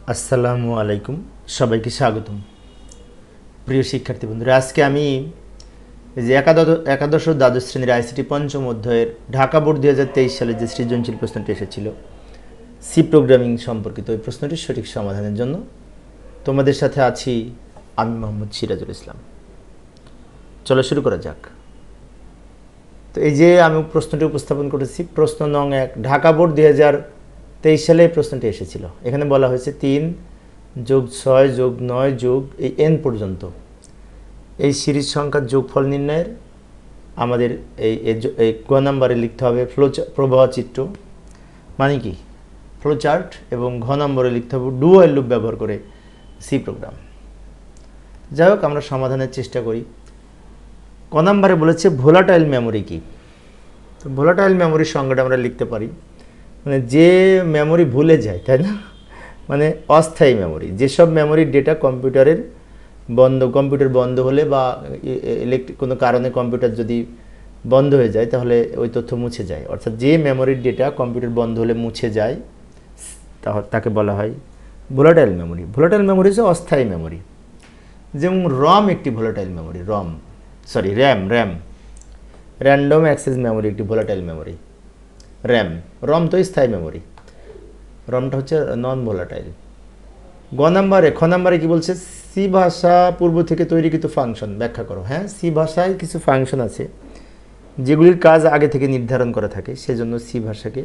আসসালামু আলাইকুম, সবাইকে স্বাগতম। প্রিয় শিক্ষার্থী বন্ধুরা, আজকে আমি এই যে একাদশ ও দ্বাদশ শ্রেণীর আইসিটি পঞ্চম অধ্যায়ের ঢাকা বোর্ড 2023 সালে যে সৃজনশীল প্রশ্নটি এসেছিল সি প্রোগ্রামিং সম্পর্কিত, ওই প্রশ্নটির সঠিক সমাধানের জন্য তোমাদের সাথে আছি আমি মোহাম্মদ সিরাজুল ইসলাম। চলো শুরু করা যাক। তো এই যে আমি প্রশ্নটি উপস্থাপন করেছি, প্রশ্ন নং 1, ঢাকা বোর্ড 2023 সালে এই প্রশ্নটি এসেছিল। এখানে বলা হয়েছে 3 + 6 + 9 + এই n পর্যন্ত এই সিরিজ সংখ্যার যোগফল নির্ণয়ের আমাদের এই গ নাম্বারে লিখতে হবে প্রবাহ চিত্র, মানে কি ফ্লো চার্ট, এবং ঘ নম্বরে লিখতে হবে ডু হোয়াইল লুপ ব্যবহার করে সি প্রোগ্রাম। যাই হোক, আমরা সমাধানের চেষ্টা করি। ক নাম্বারে বলেছে ভোলাটাইল মেমোরি কি। তো ভোলাটাইল মেমোরির সংজ্ঞাটা আমরা লিখতে পারি, মানে যে মেমোরি ভুলে যায়, তাই না, মানে অস্থায়ী মেমোরি। যেসব মেমোরির ডেটা কম্পিউটার বন্ধ হলে বা কোনো কারণে কম্পিউটার যদি বন্ধ হয়ে যায় তাহলে ওই তথ্য মুছে যায়। অর্থাৎ যে মেমোরির ডেটা কম্পিউটার বন্ধ হলে মুছে যায় তাকে বলা হয় ভোলাটাইল মেমোরি। ভোলাটাইল মেমোরি হচ্ছে অস্থায়ী মেমোরি। যেমন রম একটি volatile memory, RAM random access memory একটি ভোলাটাইল মেমোরি। রম তো স্থায়ী মেমোরি, রমটা হচ্ছে নন ভোলাটাইল। খ নাম্বারে কি বলছে, সি ভাষা পূর্ব থেকে তৈরিকৃত ফাংশন ব্যাখ্যা করো। হ্যাঁ, সি ভাষায় কিছু ফাংশন আছে যেগুলির কাজ আগে থেকে নির্ধারণ করা থাকে, সেজন্য সি ভাষাকে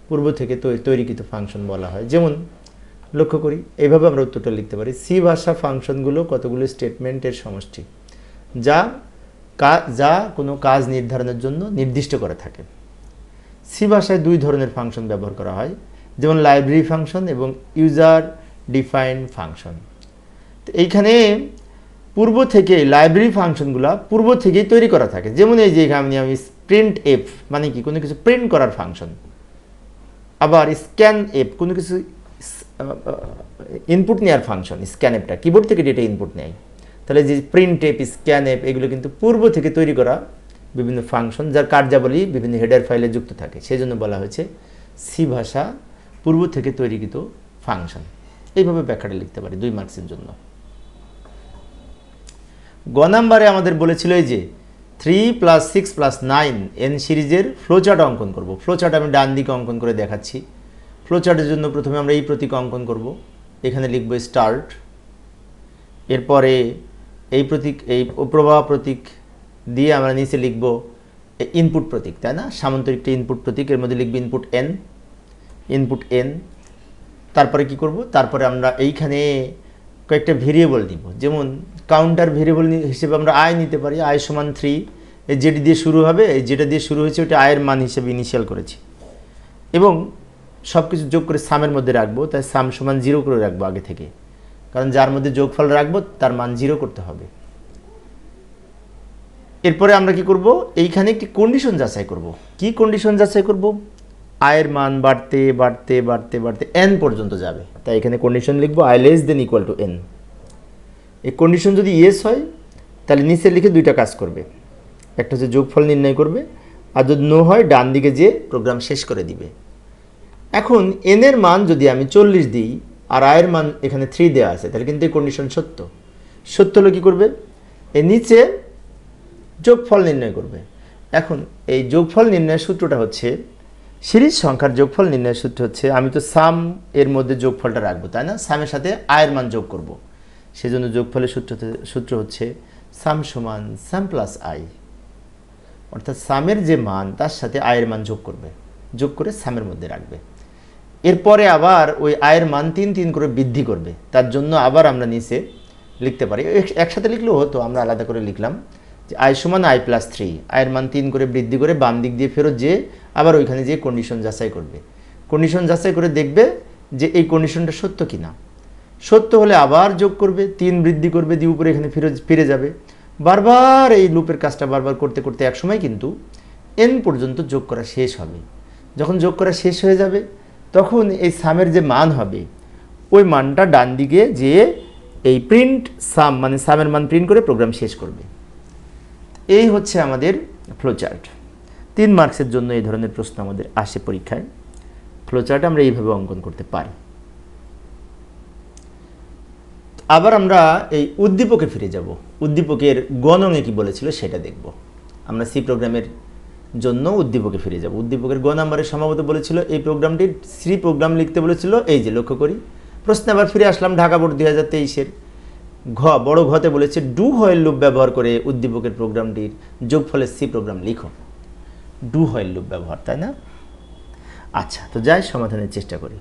পূর্ব থেকে তৈরিকৃত ফাংশন বলা হয়। যেমন লক্ষ্য করি, এইভাবে আমরা উত্তরটা লিখতে পারি, সি ভাষা ফাংশনগুলো কতগুলো স্টেটমেন্টের সমষ্টি যা কোনো কাজ নির্ধারণের জন্য নির্দিষ্ট করা থাকে। সি ভাষায় 2 ধরনের ফাংশন ব্যবহার করা হয়, যেমন লাইব্রেরি ফাংশন এবং ইউজার ডিফাইন্ড ফাংশন। তো এইখানে পূর্ব থেকে লাইব্রেরি ফাংশনগুলো পূর্ব থেকেই তৈরি করা থাকে। যেমন এই যে এখানে আমি প্রিন্ট এফ, মানে কি কোনো কিছু প্রিন্ট করার ফাংশন। আবার স্ক্যান এফ, কোনো কিছু ইনপুট নেওয়ার ফাংশন। স্ক্যান এফটা কিবোর্ড থেকে ডেটা ইনপুট নেয়। তাহলে যে প্রিন্ট এফ, স্ক্যান এফ, এগুলো কিন্তু পূর্ব থেকে তৈরি করা বিভিন্ন ফাংশন, যার কার্যাবলী বিভিন্ন হেডার ফাইলে যুক্ত থাকে। সেই জন্য বলা হয়েছে সি ভাষা পূর্ব থেকে তৈরিকৃত ফাংশন। এইভাবে ব্যাখ্যাটা লিখতে পারি 2 মার্কসের জন্য। গ নাম্বারে আমাদের বলেছিল এই যে 3 + 6 + 9 n সিরিজের ফ্লোচার্ট অঙ্কন করব। ফ্লোচার্ট আমি ডান দিকে অঙ্কন করে দেখাচ্ছি। ফ্লোচার্টের জন্য প্রথমে আমরা এই প্রতীক অঙ্কন করব। এখানে লিখব স্টার্ট, এরপরে এই প্রতীক, এই প্রবাহ প্রতীক দিয়ে আমরা নিচে লিখব ইনপুট প্রতীক, তাই না, সামান্তরিকটা ইনপুট প্রতীক, এর মধ্যে লিখব ইনপুট n। তারপরে কি করব, তারপরে আমরা এইখানে কয়েকটা ভেরিয়েবল নিব। যেমন কাউন্টার ভেরিয়েবল হিসেবে আমরা i নিতে পারি, i = 3। এই যেটি দিয়ে শুরু হবে, এই যেটা দিয়ে শুরু হয়েছে ওটা i এর মান হিসেবে ইনিশিয়াল করেছি, এবং সব কিছু যোগ করে সামের মধ্যে রাখবো। তাই সাম = 0 করে রাখবো আগে থেকে, কারণ যার মধ্যে যোগফল রাখবো তার মান 0 করতে হবে। এরপরে আমরা কি করব, এইখানে একটি কন্ডিশন যাচাই করব। কি কন্ডিশন যাচাই করব, আয়ের মান বাড়তে বাড়তে বাড়তে বাড়তে n পর্যন্ত যাবে। তাই এখানে কন্ডিশন লিখব i <= n। এই কন্ডিশন যদি ইয়েস হয় তাহলে নিচে লিখে 2টা কাজ করবে, একটা হচ্ছে যোগফল নির্ণয় করবে, আর যদি নো হয় ডান দিকে যে প্রোগ্রাম শেষ করে দিবে। এখন n এর মান যদি আমি 40 দিই আর আয়ের মান এখানে 3 দেওয়া আছে, তাহলে কিন্তু এই কন্ডিশন সত্য হলে কী করবে, এর নিচে যোগফল নির্ণয় করবে। এখন এই যোগফল নির্ণয়ের সূত্রটা হচ্ছে, সিরিজ সংখ্যার যোগফল নির্ণয়ের সূত্র হচ্ছে, আমি তো সাম এর মধ্যে যোগফলটা রাখবো, তাই না, সামের সাথে আয়ের মান যোগ করব। সেজন্য যোগফলের সূত্র হচ্ছে সাম = i, অর্থাৎ সামের যে মান তার সাথে আয়ের মান যোগ করে সামের মধ্যে রাখবে। এরপরে আবার ওই আয়ের মান 3 করে বৃদ্ধি করবে। তার জন্য আবার আমরা নিচে লিখতে পারি, একসাথে লিখলেও হতো, আমরা আলাদা করে লিখলাম যে i = i + 3, আয়ের মান 3 করে বৃদ্ধি করে বাম দিক দিয়ে ফেরত যেয়ে আবার ওইখানে যে কন্ডিশন যাচাই করবে। কন্ডিশন যাচাই করে দেখবে যে এই কন্ডিশনটা সত্য কিনা। সত্য হলে আবার যোগ করবে, 3 বৃদ্ধি করবে, দিয়ে উপরে এখানে ফিরে যাবে। বারবার এই লুপের কাজটা বারবার করতে করতে একসময় কিন্তু n পর্যন্ত যোগ করা শেষ হবে। যখন যোগ করা শেষ হয়ে যাবে তখন এই সামের যে মান হবে ওই মানটা ডান দিকে যেয়ে এই প্রিন্ট সাম, মানে সামের মান প্রিন্ট করে প্রোগ্রাম শেষ করবে। এই হচ্ছে আমাদের ফ্লোচার্ট। 3 মার্কসের জন্য এই ধরনের প্রশ্ন আমাদের আসে পরীক্ষায়। ফ্লোচার্ট আমরা এইভাবে অঙ্কন করতে পারি। আবার আমরা এই উদ্দীপকে ফিরে যাব। উদ্দীপকের গণনে কি বলেছিল সেটা দেখব। আমরা সি প্রোগ্রামের জন্য উদ্দীপকে ফিরে যাব। উদ্দীপকের গ নাম্বারে সম্ভবত বলেছিল এই প্রোগ্রামটির সি প্রোগ্রাম লিখতে বলেছিল। এই যে লক্ষ্য করি প্রশ্নে আবার ফিরে আসলাম ঢাকা বোর্ড 2023-এর বড় ঘতে বলেছে ডু হোয়াইল লুপ ব্যবহার করে উদ্দীপকের প্রোগ্রামটির যোগফলের সি প্রোগ্রাম লিখো। ডু হোয়াইল লুপ ব্যবহার, তাই না? আচ্ছা, তো যাই সমাধানের চেষ্টা করি।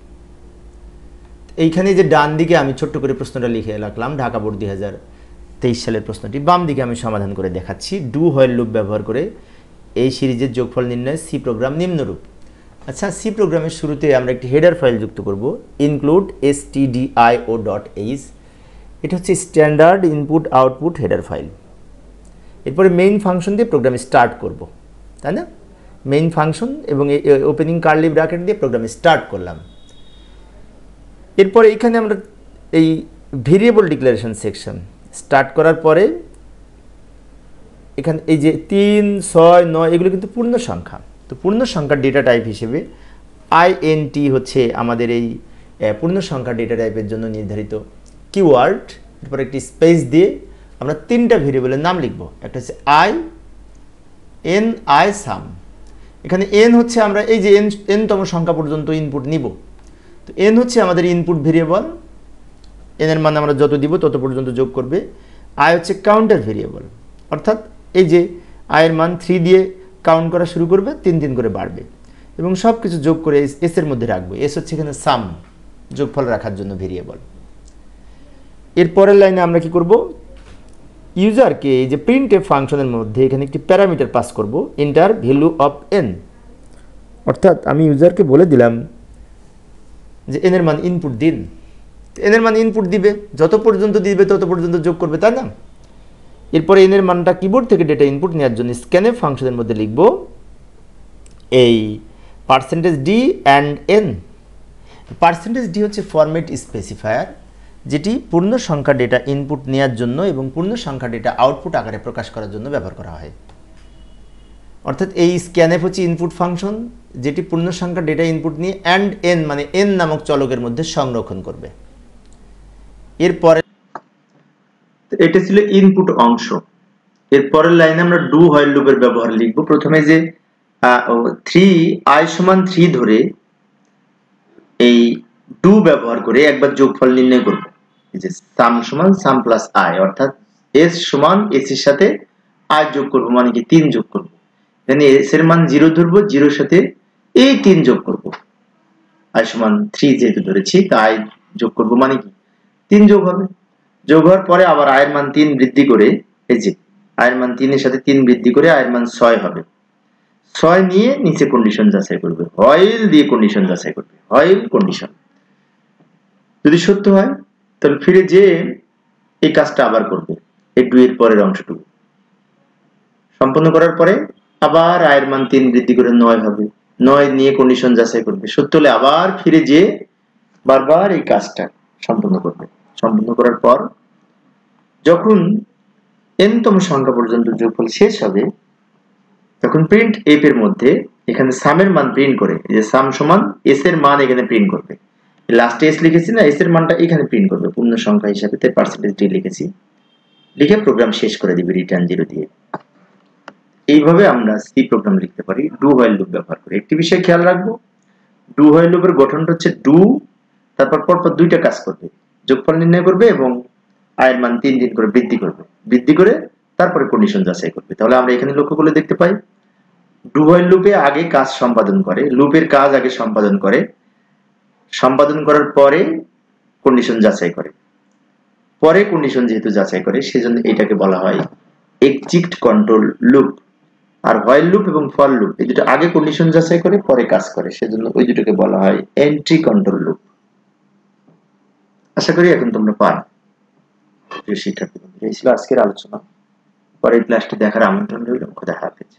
এইখানে যে ডান দিকে আমি ছোট্ট করে প্রশ্নটা লিখে রাখলাম ঢাকা বোর্ড 2023 সালের প্রশ্নটি, বাম দিকে আমি সমাধান করে দেখাচ্ছি। ডু হোয়াইল লুপ ব্যবহার করে এই সিরিজের যোগফল নির্ণয়ের সি প্রোগ্রাম নিম্নরূপ। আচ্ছা, সি প্রোগ্রামের শুরুতে আমরা একটি হেডার ফাইল যুক্ত করব, ইনক্লুড stdio.h। এটা হচ্ছে standard input output header file. এরপরে মেইন ফাংশন দিয়ে প্রোগ্রাম স্টার্ট করব, তাই না? মেইন ফাংশন এবং ওপেনিং কার্লি ব্র্যাকেট দিয়ে প্রোগ্রাম স্টার্ট করলাম। এরপরে এইখানে আমরা এই ভেরিয়েবল ডিক্লারেশন সেকশন স্টার্ট করার পরে এখানে এই যে 3, 6, 9 এগুলো কিন্তু পূর্ণ সংখ্যা। তো পূর্ণ সংখ্যার ডেটা টাইপ হিসেবে INT হচ্ছে আমাদের এই পূর্ণ সংখ্যা ডেটা টাইপের জন্য নির্ধারিত কিওয়ার্ড। এরপর একটি স্পেস দিয়ে আমরা 3টা ভেরিয়েবলের নাম লিখব। একটা হচ্ছে i সাম। এখানে n হচ্ছে আমরা এই যে n তম সংখ্যা পর্যন্ত ইনপুট নিব। তো n হচ্ছে আমাদের ইনপুট ভেরিয়েবল, n এর মান আমরা যত দিব তত পর্যন্ত যোগ করবে। i হচ্ছে কাউন্টার ভেরিয়েবল, অর্থাৎ এই যে i এর মান 3 দিয়ে কাউন্ট করা শুরু করবে, 3 করে বাড়বে এবং সব কিছু যোগ করে s এর মধ্যে রাখবে। s হচ্ছে এখানে সাম, যোগফল রাখার জন্য ভেরিয়েবল। এর পরের লাইনে আমরা কি করব, ইউজারকে এই যে প্রিন্টএফ ফাংশনের মধ্যে এখানে একটি প্যারামিটার পাস করব, এন্টার ভ্যালু অফ n। অর্থাৎ আমি ইউজারকে বলে দিলাম যে n এর মান ইনপুট দিন। n এর মান ইনপুট দিবে, যত পর্যন্ত দিবে তত পর্যন্ত যোগ করবে, তাই না? এরপরে n এর মানটা কিবোর্ড থেকে ডেটা ইনপুট নেওয়ার জন্য স্ক্যানএফ ফাংশনের মধ্যে লিখব এই %d and n। %d হচ্ছে ফরম্যাট স্পেসিফায়ার, যেটি পূর্ণ সংখ্যা ডেটা ইনপুট নেওয়ার জন্য এবং পূর্ণ সংখ্যা ডেটা আউটপুট আকারে প্রকাশ করার জন্য ব্যবহার করা হয়। অর্থাৎ এই স্ক্যানএফ হচ্ছে ইনপুট ফাংশন, যেটি পূর্ণ সংখ্যা ডেটা ইনপুট নিয়ে and n মানে n নামক চলকের মধ্যে সংরক্ষণ করবে। এরপরে এটা ছিল ইনপুট অংশ। এর পরের লাইনে আমরা ডু হোয়াইল লুপের ব্যবহার লিখব। প্রথমে যে 3i = 3 ধরে এই ডু ব্যবহার করে একবার যোগফল নির্ণয় করব। এই যে সাম = সাম প্লাস i, অর্থাৎ s = s এর সাথে i যোগ করব, মানে কি 3 যোগ করব। এখানে s এর মান 0 ধরব, 0 এর সাথে এই 3 যোগ করব। i = 3 যেহেতু ধরেছি, তাই যোগ করব, মানে কি 3 যোগ হবে। যোগ হওয়ার পরে আবার i এর মান 3 বৃদ্ধি করে, এই যে i এর মান 3 এর সাথে 3 বৃদ্ধি করে i এর মান 6 হবে। 6 নিয়ে নিচে কন্ডিশন যাচাই করবে, হোয়াইল দিয়ে কন্ডিশন যাচাই করবে, হোয়াইল কন্ডিশন। যদি সত্য হয় তাহলে ফিরে যে এই কাজটা আবার করবে, এই ডু এর পরের অংশটুকু সম্পন্ন করার পরে আবার i এর মান 3 বৃদ্ধি করে 9 হবে। 9 নিয়ে কন্ডিশন যাচাই করবে, সত্য হলে আবার ফিরে যে বারবার এই কাজটা সম্পন্ন করবে। সম্পন্ন করার পর যখন n-তম সংখ্যা পর্যন্ত যোগফল শেষ হবে, তখন প্রিন্ট এফ এর মধ্যে এখানে সামের মান প্রিন্ট করে, এই যে সাম = s এর মান এখানে প্রিন্ট করবে। লাস্টে s লিখেছি না, s এর মানটা এখানে প্রিন্ট করবে পূর্ণ সংখ্যা হিসাবে, তাই %d লিখেছি। লিখে প্রোগ্রাম শেষ করে দিবে রিটার্ন 0 দিয়ে। এইভাবে আমরা সি প্রোগ্রাম লিখতে পারি ডু হোয়াইল লুপ ব্যবহার করে। একটি বিষয় খেয়াল রাখবো, ডু হোয়াইল লুপের গঠনটা হচ্ছে ডু, তারপর পরপর দুইটা কাজ করবে, যোগফল নির্ণয় করবে এবং i এর মান 3 করে বৃদ্ধি করে তারপরে কন্ডিশন যাচাই করবে। তাহলে আমরা এখানে লক্ষ্য করলে দেখতে পাই ডু হোয়াইল লুপে আগে কাজ সম্পাদন করে, লুপের কাজ আগে সম্পাদন করে, সম্পাদন করার পরে কন্ডিশন যাচাই করে। পরে কন্ডিশন যেহেতু যাচাই করে, সেজন্য এটাকে বলা হয় এক্সিট কন্ট্রোল লুপ। আর হোয়াইল লুপ এবং ফর লুপ এই দুটো আগে কন্ডিশন যাচাই করে পরে কাজ করে, সেজন্য ওই দুটোকে বলা হয় এন্ট্রি কন্ট্রোল লুপ। আশা করি এখন তোমরা পারো। প্রিয় শিক্ষার্থী বন্ধুরা, এই ছিল আজকের আলোচনা। পরের ক্লাসটি দেখার আমন্ত্রণ রইল। খোদা হাফেজ।